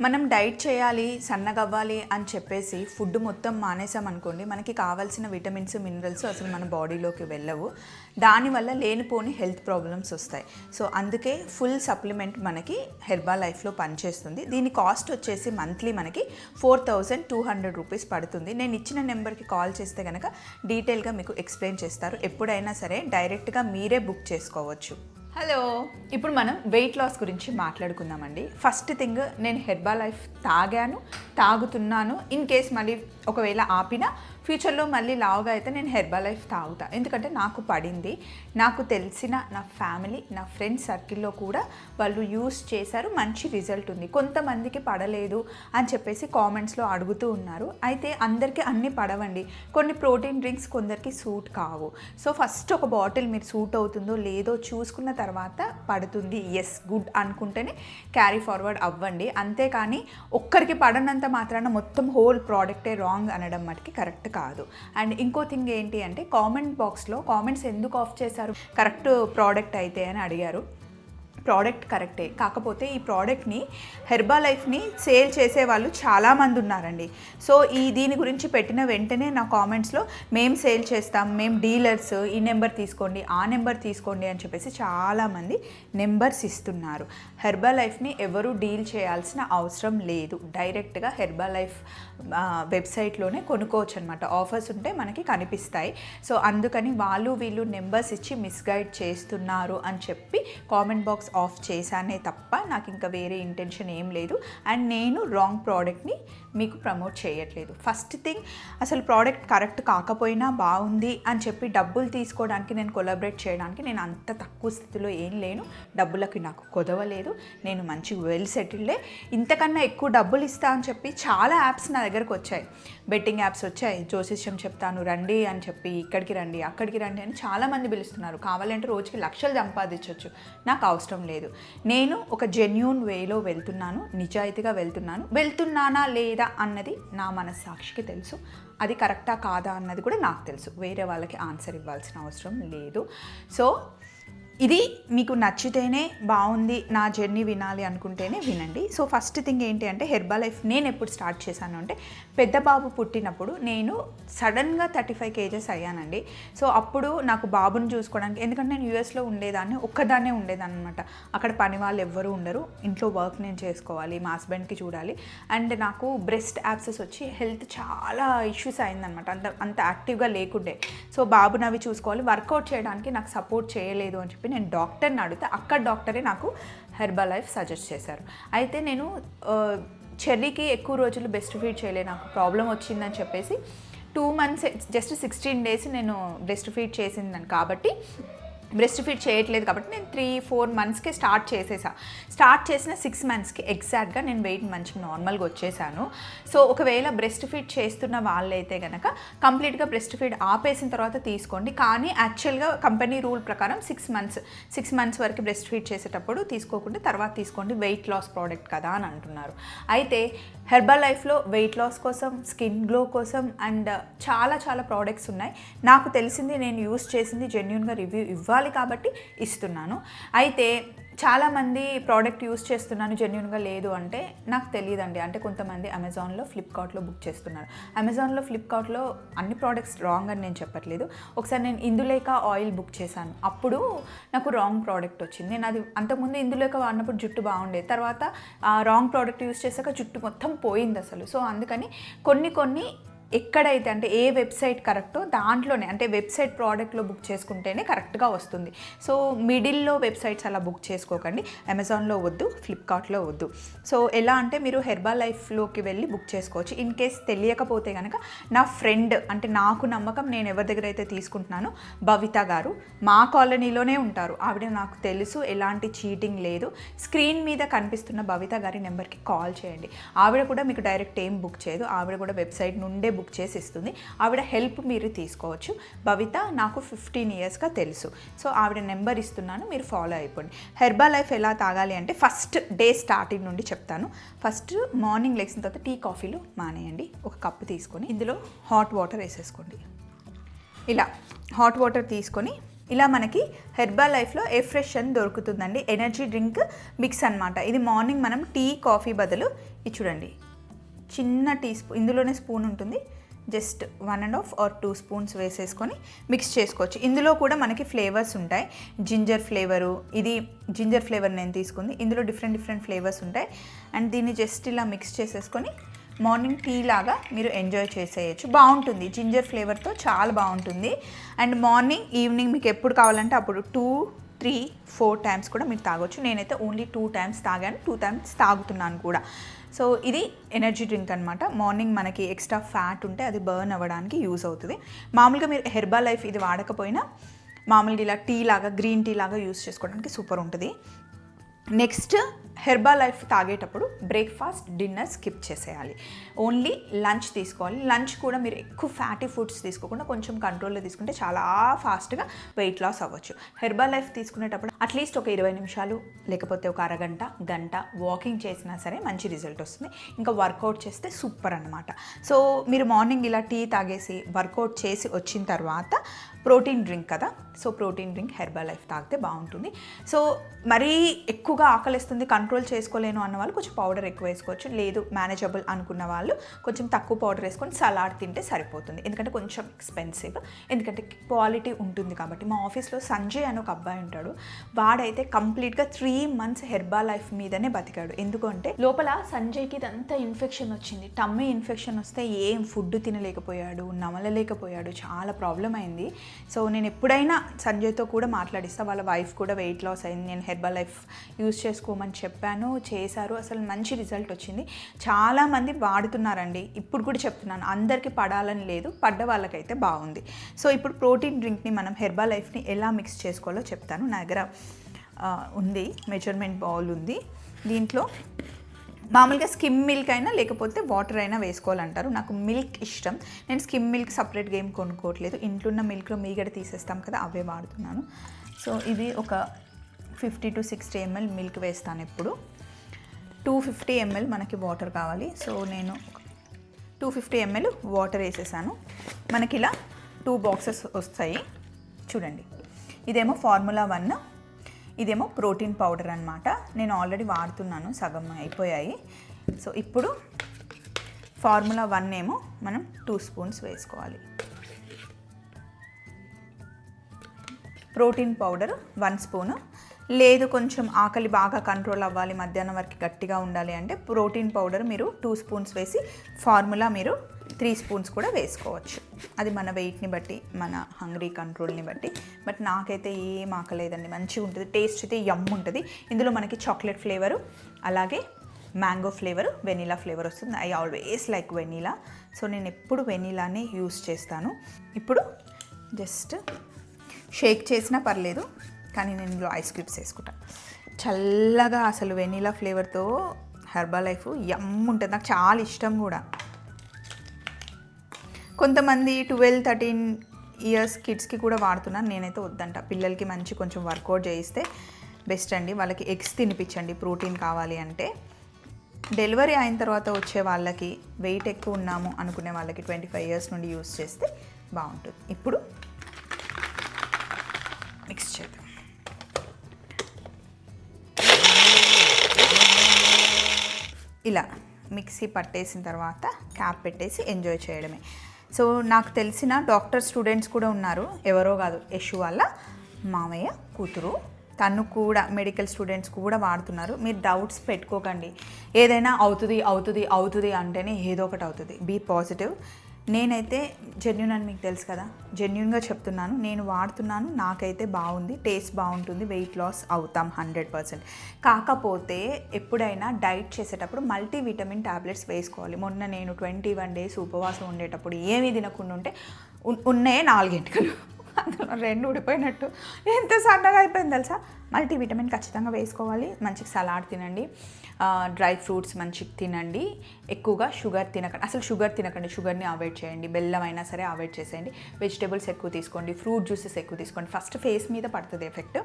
మనం డైట్ చేయాలి, సన్నగవ్వాలి అని చెప్పేసి ఫుడ్ మొత్తం మానేసామనుకోండి, మనకి కావాల్సిన విటమిన్స్, మినరల్స్ అసలు మన బాడీలోకి వెళ్ళవు. దానివల్ల లేనిపోని హెల్త్ ప్రాబ్లమ్స్ వస్తాయి. సో అందుకే ఫుల్ సప్లిమెంట్ మనకి హెర్బా లైఫ్లో పనిచేస్తుంది. దీని కాస్ట్ వచ్చేసి మంత్లీ మనకి 4200 రూపీస్ పడుతుంది. నేను ఇచ్చిన నెంబర్కి కాల్ చేస్తే కనుక డీటెయిల్గా మీకు ఎక్స్ప్లెయిన్ చేస్తారు. ఎప్పుడైనా సరే డైరెక్ట్గా మీరే బుక్ చేసుకోవచ్చు. హలో, ఇప్పుడు మనం వెయిట్ లాస్ గురించి మాట్లాడుకుందామండి. ఫస్ట్ థింగ్, నేను హెర్బా లైఫ్ తాగుతున్నాను. ఇన్ కేస్ మళ్ళీ ఒకవేళ ఆపినా ఫ్యూచర్లో మళ్ళీ లావుగా అయితే నేను హెర్బా లైఫ్ తాగుతా. ఎందుకంటే నాకు పడింది, నాకు తెలిసిన నా ఫ్యామిలీ, నా ఫ్రెండ్స్ సర్కిల్లో కూడా వాళ్ళు యూస్ చేశారు, మంచి రిజల్ట్ ఉంది. కొంతమందికి పడలేదు అని చెప్పేసి కామెంట్స్లో అడుగుతూ ఉన్నారు. అయితే అందరికీ అన్నీ పడవండి. కొన్ని ప్రోటీన్ డ్రింక్స్ కొందరికి సూట్ కావు. సో ఫస్ట్ ఒక బాటిల్ మీరు సూట్ అవుతుందో లేదో చూసుకున్న తర్వాత పడుతుంది, ఎస్ గుడ్ అనుకుంటేనే క్యారీ ఫార్వర్డ్ అవ్వండి. అంతేకాని ఒక్కరికి పడనంత మాత్రాన మొత్తం హోల్ ప్రోడక్టే రాంగ్ అనడం మటుకి కరెక్ట్ కాదు. అండ్ ఇంకో థింగ్ ఏంటి అంటే, కామెంట్ బాక్స్లో కామెంట్స్ ఎందుకు ఆఫ్ చేశారు, కరెక్ట్ ప్రోడక్ట్ అయితే అని అడిగారు. ప్రోడక్ట్ కరెక్టే, కాకపోతే ఈ ప్రోడక్ట్ని హెర్బా లైఫ్ని సేల్ చేసే వాళ్ళు చాలామంది ఉన్నారండి. సో దీని గురించి పెట్టిన వెంటనే నా కామెంట్స్లో మేము సేల్ చేస్తాం, మేము డీలర్స్, ఈ నెంబర్ తీసుకోండి, ఆ నెంబర్ తీసుకోండి అని చెప్పేసి చాలామంది నెంబర్స్ ఇస్తున్నారు. హెర్బా లైఫ్ని ఎవరు డీల్ చేయాల్సిన అవసరం లేదు. డైరెక్ట్గా హెర్బా లైఫ్ వెబ్సైట్లోనే కొనుక్కోవచ్చు అనమాట. ఆఫర్స్ ఉంటే మనకి కనిపిస్తాయి. సో అందుకని వాళ్ళు వీళ్ళు నెంబర్స్ ఇచ్చి మిస్గైడ్ చేస్తున్నారు అని చెప్పి కామెంట్ బాక్స్ ఆఫ్ చేశానే తప్ప నాకు ఇంకా వేరే ఇంటెన్షన్ ఏం లేదు. అండ్ నేను రాంగ్ ప్రోడక్ట్ని మీకు ప్రమోట్ చేయట్లేదు. ఫస్ట్ థింగ్, అసలు ప్రోడక్ట్ కరెక్ట్ కాకపోయినా బాగుంది అని చెప్పి డబ్బులు తీసుకోవడానికి, నేను కొలాబరేట్ చేయడానికి నేను అంత తక్కువ స్థితిలో ఏం లేను. డబ్బులకి నాకు కొదవలేదు. నేను మంచి వెల్ సెటిల్డే. ఇంతకన్నా ఎక్కువ డబ్బులు ఇస్తా అని చెప్పి చాలా యాప్స్ నా దగ్గరకు వచ్చాయి. బెట్టింగ్ యాప్స్ వచ్చాయి. జ్యోతిష్యం చెప్తాను రండి అని చెప్పి, ఇక్కడికి రండి, అక్కడికి రండి అని చాలామంది పిలుస్తున్నారు. కావాలంటే రోజుకి లక్షలు సంపాదించవచ్చు. నాకు అవసరం లేదు. నేను ఒక జెన్యూన్ వేలో వెళ్తున్నాను, నిజాయితీగా వెళ్తున్నానా లేదా అన్నది నా మనస్సాక్షికి తెలుసు. అది కరెక్టా కాదా అన్నది కూడా నాకు తెలుసు. వేరే వాళ్ళకి ఆన్సర్ ఇవ్వాల్సిన అవసరం లేదు. సో ఇది మీకు నచ్చితేనే బాగుంది, నా జర్నీ వినాలి అనుకుంటేనే వినండి. సో ఫస్ట్ థింగ్ ఏంటి అంటే, హెర్బా లైఫ్ నేను ఎప్పుడు స్టార్ట్ చేశాను అంటే, పెద్ద బాబు పుట్టినప్పుడు నేను సడన్గా 35 kgs అయ్యానండి. సో అప్పుడు నాకు బాబుని చూసుకోవడానికి, ఎందుకంటే నేను యూఎస్లో ఉండేదాన్ని, ఒక్కదాన్నే ఉండేదాన్ని అనమాట. అక్కడ పని వాళ్ళు ఎవ్వరూ ఉండరు, ఇంట్లో వర్క్ నేను చేసుకోవాలి, మా హస్బెండ్కి చూడాలి. అండ్ నాకు బ్రెస్ట్ యాబ్సెస్ వచ్చి హెల్త్ చాలా ఇష్యూస్ అయిందనమాట. అంత యాక్టివ్గా లేకుండే. సో బాబుని అవి చూసుకోవాలి, వర్కౌట్ చేయడానికి నాకు సపోర్ట్ చేయలేదు అని చెప్పి నేను డాక్టర్ని అడిగితే, అక్కడ డాక్టరే నాకు హెర్బా లైఫ్ సజెస్ట్ చేశారు. అయితే నేను చెల్లికి ఎక్కువ రోజులు బెస్ట్ ఫీడ్ చేయలే, నాకు ప్రాబ్లం వచ్చిందని చెప్పేసి 2 months జస్ట్ 16 days నేను బ్రెస్ట్ ఫీడ్ చేసిందని కాబట్టి, బ్రెస్ట్ ఫీడ్ చేయట్లేదు కాబట్టి నేను 3-4 monthsకే స్టార్ట్ చేసిన 6 monthsకి ఎగ్జాక్ట్గా నేను వెయిట్ మంచి నార్మల్గా వచ్చేసాను. సో ఒకవేళ బ్రెస్ట్ ఫీడ్ చేస్తున్న వాళ్ళైతే కనుక కంప్లీట్గా బ్రెస్ట్ ఫీడ్ ఆపేసిన తర్వాత తీసుకోండి. కానీ యాక్చువల్గా కంపెనీ రూల్ ప్రకారం 6 months వరకు బ్రెస్ట్ ఫీడ్ చేసేటప్పుడు తీసుకోకుండా తర్వాత తీసుకోండి, వెయిట్ లాస్ ప్రోడక్ట్ కదా అని అంటున్నారు. అయితే హెర్బా లైఫ్లో వెయిట్ లాస్ కోసం, స్కిన్ గ్లో కోసం అండ్ చాలా ప్రోడక్ట్స్ ఉన్నాయి. నాకు తెలిసింది, నేను యూస్ చేసింది, జెన్యూన్గా రివ్యూ ఇవ్వాలి కాబట్టి ఇస్తున్నాను. అయితే చాలామంది ప్రోడక్ట్ యూస్ చేస్తున్నాను, జెన్యూన్గా లేదు అంటే నాకు తెలియదండి. అంటే కొంతమంది అమెజాన్లో, ఫ్లిప్కార్ట్లో బుక్ చేస్తున్నారు. అమెజాన్లో, ఫ్లిప్కార్ట్లో అన్ని ప్రోడక్ట్స్ రాంగ్ అని నేను చెప్పట్లేదు. ఒకసారి నేను ఇందులేక ఆయిల్ బుక్ చేశాను, అప్పుడు నాకు రాంగ్ ప్రోడక్ట్ వచ్చింది. నేను అది అంతకుముందు ఇందులేక వాడినప్పుడు జుట్టు బాగుండేది, తర్వాత రాంగ్ ప్రోడక్ట్ యూస్ చేశాక జుట్టు మొత్తం పోయింది అసలు. సో అందుకని కొన్ని ఎక్కడైతే అంటే ఏ వెబ్సైట్ కరెక్టో దాంట్లోనే, అంటే వెబ్సైట్ ప్రోడక్ట్లో బుక్ చేసుకుంటేనే కరెక్ట్గా వస్తుంది. సో మిడిల్లో వెబ్సైట్స్ అలా బుక్ చేసుకోకండి. అమెజాన్లో వద్దు, ఫ్లిప్కార్ట్లో వద్దు. సో ఎలా అంటే, మీరు హెర్బా లైఫ్లోకి వెళ్ళి బుక్ చేసుకోవచ్చు. ఇన్ కేస్ తెలియకపోతే కనుక నా ఫ్రెండ్, అంటే నాకు నమ్మకం, నేను ఎవరి దగ్గర అయితే తీసుకుంటున్నానో, భవిత గారు మా కాలనీలోనే ఉంటారు. ఆవిడ నాకు తెలుసు, ఎలాంటి చీటింగ్ లేదు. స్క్రీన్ మీద కనిపిస్తున్న భవిత గారి నెంబర్కి కాల్ చేయండి. ఆవిడ కూడా మీకు డైరెక్ట్ ఏం బుక్ చేయదు, ఆవిడ కూడా వెబ్సైట్ నుండే బుక్ చేసి ఇస్తుంది. ఆవిడ హెల్ప్ మీరు తీసుకోవచ్చు. భవిత నాకు 15 yearsగా తెలుసు. సో ఆవిడ నెంబర్ ఇస్తున్నాను, మీరు ఫాలో అయిపోండి. హెర్బా లైఫ్ ఎలా తాగాలి అంటే, ఫస్ట్ డే స్టార్టింగ్ నుండి చెప్తాను. ఫస్ట్ మార్నింగ్ లెగ్సిన తర్వాత టీ, కాఫీలు మానేయండి. ఒక కప్పు తీసుకొని ఇందులో హాట్ వాటర్ వేసేసుకోండి. ఇలా హాట్ వాటర్ తీసుకొని ఇలా మనకి హెర్బా లైఫ్లో ఎఫ్రెష్ అని దొరుకుతుందండి. ఎనర్జీ డ్రింక్ మిక్స్ అనమాట. ఇది మార్నింగ్ మనం టీ, కాఫీ బదులు ఇది చూడండి, చిన్న టీ స్పూన్, ఇందులోనే స్పూన్ ఉంటుంది, జస్ట్ 1.5 or 2 స్పూన్స్ వేసేసుకొని మిక్స్ చేసుకోవచ్చు. ఇందులో కూడా మనకి ఫ్లేవర్స్ ఉంటాయి. జింజర్ ఫ్లేవరు, ఇది జింజర్ ఫ్లేవర్ నేను తీసుకుంది. ఇందులో డిఫరెంట్ ఫ్లేవర్స్ ఉంటాయి. అండ్ దీన్ని జస్ట్ ఇలా మిక్స్ చేసేసుకొని మార్నింగ్ టీ లాగా మీరు ఎంజాయ్ చేసేయచ్చు. బాగుంటుంది, జింజర్ ఫ్లేవర్తో చాలా బాగుంటుంది. అండ్ మార్నింగ్ ఈవినింగ్ మీకు ఎప్పుడు కావాలంటే అప్పుడు 2, 3, 4 టైమ్స్ కూడా మీరు తాగొచ్చు. నేనైతే ఓన్లీ 2 టైమ్స్ తాగాను, 2 టైమ్స్ తాగుతున్నాను కూడా. సో ఇది ఎనర్జీ డ్రింక్ అనమాట. మార్నింగ్ మనకి ఎక్స్ట్రా ఫ్యాట్ ఉంటే అది బర్న్ అవ్వడానికి యూజ్ అవుతుంది. మామూలుగా మీరు హెర్బల్ లైఫ్ ఇది వాడకపోయినా మామూలుగా ఇలా టీ లాగా, గ్రీన్ టీ లాగా యూజ్ చేసుకోవడానికి సూపర్ ఉంటుంది. నెక్స్ట్ హెర్బల్ లైఫ్ తాగేటప్పుడు బ్రేక్ఫాస్ట్, డిన్నర్ స్కిప్ చేసేయాలి. ఓన్లీ లంచ్ తీసుకోవాలి. లంచ్ కూడా మీరు ఎక్కువ ఫ్యాటీ ఫుడ్స్ తీసుకోకుండా కొంచెం కంట్రోల్లో తీసుకుంటే చాలా ఫాస్ట్గా వెయిట్ లాస్ అవ్వచ్చు. హెర్బల్ లైఫ్ తీసుకునేటప్పుడు అట్లీస్ట్ ఒక 20 నిమిషాలు లేకపోతే ఒక అరగంట, గంట వాకింగ్ చేసినా సరే మంచి రిజల్ట్ వస్తుంది. ఇంకా వర్కౌట్ చేస్తే సూపర్ అనమాట. సో మీరు మార్నింగ్ ఇలా టీ తాగేసి వర్కౌట్ చేసి వచ్చిన తర్వాత ప్రోటీన్ డ్రింక్ కదా, so protein drink herbal life తాగితే బాగుంటుంది. సో మరీ ఎక్కువగా ఆకలిస్తుంది, కంట్రోల్ చేసుకోలేను అన్న వాళ్ళు కొంచెం పౌడర్ ఎక్కువ వేసుకోవచ్చు. లేదు మేనేజబుల్ అనుకున్న వాళ్ళు కొంచెం తక్కువ పౌడర్ వేసుకొని సలాడ్ తింటే సరిపోతుంది. ఎందుకంటే కొంచెం ఎక్స్పెన్సివ్, ఎందుకంటే క్వాలిటీ ఉంటుంది కాబట్టి. మా ఆఫీస్లో సంజయ్ అని ఒక అబ్బాయి ఉంటాడు, వాడైతే కంప్లీట్గా 3 months హెర్బల్ లైఫ్ మీదనే బతికాడు. ఎందుకంటే లోపల సంజయ్కి ఇదంతా ఇన్ఫెక్షన్ వచ్చింది, టమ్మీ ఇన్ఫెక్షన్ వస్తే ఏం ఫుడ్ తినలేకపోయాడు, నమలలేకపోయాడు, చాలా ప్రాబ్లం అయింది. సో నేను ఎప్పుడైనా సంజయ్తో కూడా మాట్లాడిస్తా, వాళ్ళ వైఫ్ కూడా వెయిట్ లాస్ అయింది, నేను హెర్బల్ లైఫ్ యూజ్ చేసుకోమని చెప్పాను, చేశారు, అసలు మంచి రిజల్ట్ వచ్చింది. చాలామంది వాడుతున్నారండి. ఇప్పుడు కూడా చెప్తున్నాను, అందరికీ పడాలని లేదు, పడ్డ వాళ్ళకైతే బాగుంది. సో ఇప్పుడు ప్రోటీన్ డ్రింక్ని మనం హెర్బల్ లైఫ్ని ఎలా మిక్స్ చేసుకోవాలో చెప్తాను. నా దగ్గర ఉంది, మెజర్మెంట్ బౌల్ ఉంది. దీంట్లో మామూలుగా స్కిమ్ మిల్క్ అయినా లేకపోతే వాటర్ అయినా వేసుకోవాలంటారు. నాకు మిల్క్ ఇష్టం, నేను స్కిమ్ మిల్క్ సపరేట్గా ఏం కొనుక్కోవట్లేదు. ఇంట్లో ఉన్న మిల్క్లో మీగడ తీసేస్తాం కదా, అవే వాడుతున్నాను. సో ఇది ఒక 50 to 60 ml మిల్క్ వేస్తాను ఎప్పుడు. 250 ml మనకి వాటర్ కావాలి. సో నేను 250 ml వాటర్ వేసేసాను. మనకి ఇలా 2 బాక్సెస్ వస్తాయి చూడండి. ఇదేమో ఫార్ములా 1, ఇదేమో ప్రోటీన్ పౌడర్ అనమాట. నేను ఆల్రెడీ వాడుతున్నాను, సగం అయిపోయాయి. సో ఇప్పుడు ఫార్ములా 1 ఏమో మనం 2 స్పూన్స్ వేసుకోవాలి. Protein powder 1 spoon. లేదు కొంచెం ఆకలి బాగా కంట్రోల్ అవ్వాలి, మధ్యాహ్నం వరకు గట్టిగా ఉండాలి అంటే ప్రోటీన్ పౌడర్ మీరు 2 స్పూన్స్ వేసి ఫార్ములా మీరు 3 స్పూన్స్ కూడా వేసుకోవచ్చు. అది మన వెయిట్ని బట్టి, మన హంగ్రీ కంట్రోల్ని బట్టి. బట్ నాకైతే ఏం ఆకలేదండి, మంచిగా ఉంటుంది, టేస్ట్ అయితే యమ్ ఉంటుంది. ఇందులో మనకి చాక్లెట్ ఫ్లేవరు, అలాగే మ్యాంగో ఫ్లేవరు, వెనీలా ఫ్లేవర్ వస్తుంది. I always like vanilla. So నేను ఎప్పుడు వెనీలానే యూస్ చేస్తాను. ఇప్పుడు జస్ట్ షేక్ చేసినా పర్లేదు, కానీ నేను ఇందులో ఐస్ క్యూబ్స్ వేసుకుంటాను. చల్లగా అసలు వెనీలా ఫ్లేవర్తో హెర్బల్ లైఫ్ యమ్ ఉంటుంది, నాకు చాలా ఇష్టం కూడా. కొంతమంది 12-13 ఇయర్స్ కిడ్స్కి కూడా వాడుతున్నాను, నేనైతే వద్దంట. పిల్లలకి మంచి కొంచెం వర్కౌట్ చేయిస్తే బెస్ట్ అండి. వాళ్ళకి ఎగ్స్ తినిపించండి ప్రోటీన్ కావాలి అంటే. డెలివరీ అయిన తర్వాత వచ్చే వాళ్ళకి, వెయిట్ ఎక్కువ ఉన్నాము అనుకునే వాళ్ళకి 25 ఇయర్స్ నుండి యూస్ చేస్తే బాగుంటుంది. ఇప్పుడు మిక్స్ చేద్దాం. ఇలా మిక్సీ పట్టేసిన తర్వాత క్యాప్ పెట్టేసి ఎంజాయ్ చేయడమే. సో నాకు తెలిసిన డాక్టర్ స్టూడెంట్స్ కూడా ఉన్నారు, ఎవరో కాదు, యశు వాళ్ళ మామయ్య కూతురు, తను కూడా మెడికల్ స్టూడెంట్స్ కూడా వాడుతున్నారు. మీరు డౌట్స్ పెట్టుకోకండి, ఏదైనా అవుతుంది అంటేనే ఏదో ఒకటి అవుతుంది. Be positive. నేనైతే జెన్యూన్ అని మీకు తెలుసు కదా, జెన్యూన్గా చెప్తున్నాను, నేను వాడుతున్నాను, నాకైతే బాగుంది, టేస్ట్ బాగుంటుంది, వెయిట్ లాస్ అవుతాం 100%. కాకపోతే ఎప్పుడైనా డైట్ చేసేటప్పుడు మల్టీవిటమిన్ ట్యాబ్లెట్స్ వేసుకోవాలి. మొన్న నేను 21 days ఉపవాసం ఉండేటప్పుడు ఏమీ తినకుండా ఉంటే ఉన్నాయే 4 గంటలు, అందులో 2 ఊడిపోయినట్టు, ఎంత సన్నగా అయిపోయింది తెలుసా. మల్టీవిటమిన్ ఖచ్చితంగా వేసుకోవాలి. మంచిగా సలాడ్ తినండి, డ్రై ఫ్రూట్స్ మంచిగా తినండి, ఎక్కువగా షుగర్ తినకండి, అసలు షుగర్ తినకండి, షుగర్ని అవాయిడ్ చేయండి, బెల్లం అయినా సరే అవాయిడ్ చేసేయండి. వెజిటేబుల్స్ ఎక్కువ తీసుకోండి, ఫ్రూట్ జ్యూసెస్ ఎక్కువ తీసుకోండి. ఫస్ట్ ఫేస్ మీద పడుతుంది ఎఫెక్ట్.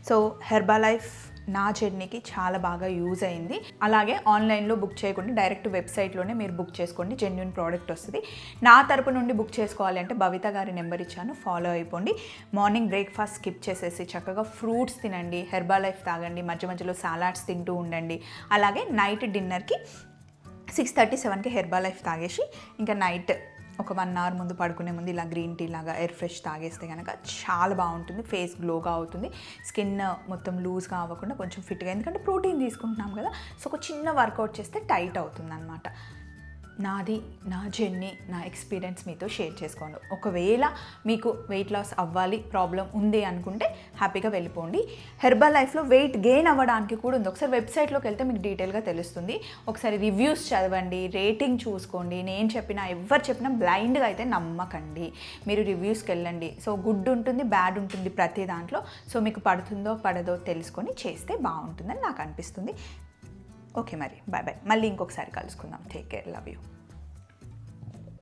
సో హెర్బల్ లైఫ్ నా జర్నీకి చాలా బాగా యూజ్ అయింది. అలాగే ఆన్లైన్లో బుక్ చేయకుండా డైరెక్ట్ వెబ్సైట్లోనే మీరు బుక్ చేసుకోండి, జెన్యూన్ ప్రోడక్ట్ వస్తుంది. నా తరపు నుండి బుక్ చేసుకోవాలి అంటే భవిత గారి నెంబర్ ఇచ్చాను, ఫాలో అయిపోండి. మార్నింగ్ బ్రేక్ఫాస్ట్ స్కిప్ చేసేసి చక్కగా ఫ్రూట్స్ తినండి, హెర్బల్ లైఫ్ తాగండి, మధ్య మధ్యలో సాలాడ్స్ తింటూ ఉండండి. అలాగే నైట్ డిన్నర్కి 6:37కి హెర్బల్ లైఫ్ తాగేసి ఇంకా నైట్ ఒక 1 అవర్ ముందు పడుకునే ముందు ఇలా గ్రీన్ టీ లాగా ఎయిర్ ఫ్రెష్ తాగేస్తే కనుక చాలా బాగుంటుంది. ఫేస్ గ్లోగా అవుతుంది, స్కిన్ మొత్తం లూజ్గా అవ్వకుండా కొంచెం ఫిట్గా, ఎందుకంటే ప్రోటీన్ తీసుకుంటున్నాం కదా. సో ఒక చిన్న వర్కౌట్ చేస్తే టైట్ అవుతుంది అనమాట. నాది నా జర్నీ, నా ఎక్స్పీరియన్స్ మీతో షేర్ చేసుకోండి. ఒకవేళ మీకు వెయిట్ లాస్ అవ్వాలి, ప్రాబ్లం ఉంది అనుకుంటే హ్యాపీగా వెళ్ళిపోండి. హెర్బల్ లైఫ్లో వెయిట్ గెయిన్ అవ్వడానికి కూడా ఉంది. ఒకసారి వెబ్సైట్లోకి వెళ్తే మీకు డీటెయిల్గా తెలుస్తుంది. ఒకసారి రివ్యూస్ చదవండి, రేటింగ్ చూసుకోండి. నేను చెప్పినా ఎవరు చెప్పినా బ్లైండ్గా అయితే నమ్మకండి, మీరు రివ్యూస్కి వెళ్ళండి. సో గుడ్ ఉంటుంది, బ్యాడ్ ఉంటుంది ప్రతి దాంట్లో. సో మీకు పడుతుందో పడదో తెలుసుకొని చేస్తే బాగుంటుందని నాకు అనిపిస్తుంది. ఓకే మరి బాయ్ బాయ్, మళ్ళీ ఇంకొకసారి కలుసుకుందాం. Take care, love you.